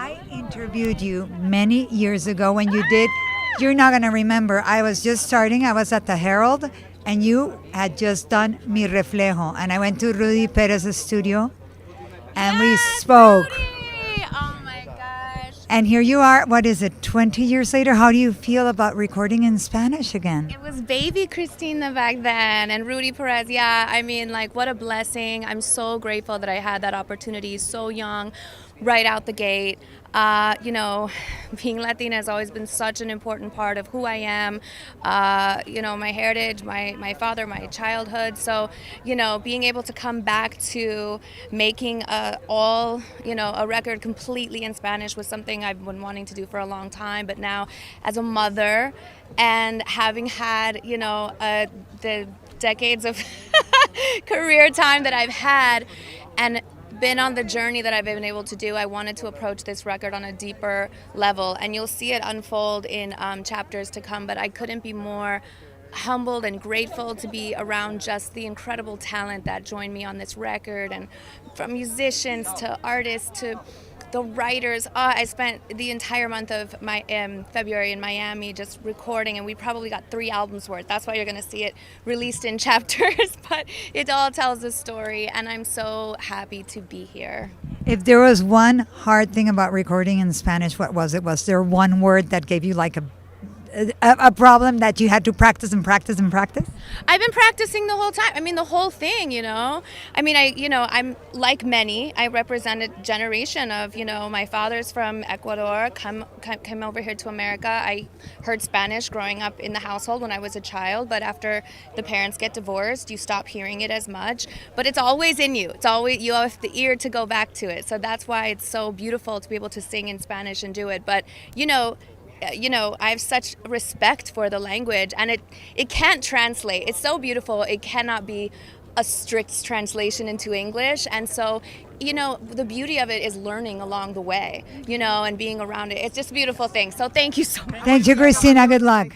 I interviewed you many years ago when you did. You're not going to remember. I was just starting. I was at the Herald, and you had just done Mi Reflejo. And I went to Rudy Perez's studio, and we spoke. Rudy! Oh my gosh. And here you are, what is it, 20 years later? How do you feel about recording in Spanish again? It was baby Christina back then, and Rudy Perez. Yeah, I mean, like, what a blessing. I'm so grateful that I had that opportunity so young, right out the gate. You know, being Latina has always been such an important part of who I am, you know, my heritage, my father, my childhood. So, you know, being able to come back to making a record completely in Spanish was something I've been wanting to do for a long time. But now, as a mother and having had, you know, the decades of career time that I've had, and been on the journey that I've been able to do, I wanted to approach this record on a deeper level, and you'll see it unfold in chapters to come. But I couldn't be more humbled and grateful to be around just the incredible talent that joined me on this record, and from musicians to artists to the writers. I spent the entire month of my February in Miami just recording, and we probably got 3 albums worth. That's why you're going to see it released in chapters, but it all tells a story, and I'm so happy to be here. If there was one hard thing about recording in Spanish, what was it? Was there one word that gave you like a problem that you had to practice and practice and practice? I've been practicing the whole time. I mean, the whole thing, you know. I mean, I'm like many. I represent a generation of, you know, my father's from Ecuador, came over here to America. I heard Spanish growing up in the household when I was a child, but after the parents get divorced, you stop hearing it as much. But it's always in you. It's always, you have the ear to go back to it. So that's why it's so beautiful to be able to sing in Spanish and do it. But, you know, I have such respect for the language, and it can't translate. It's so beautiful. It cannot be a strict translation into English. And so, you know, the beauty of it is learning along the way, you know, and being around it. It's just a beautiful thing. So thank you so much. Thank you, Christina. Good luck.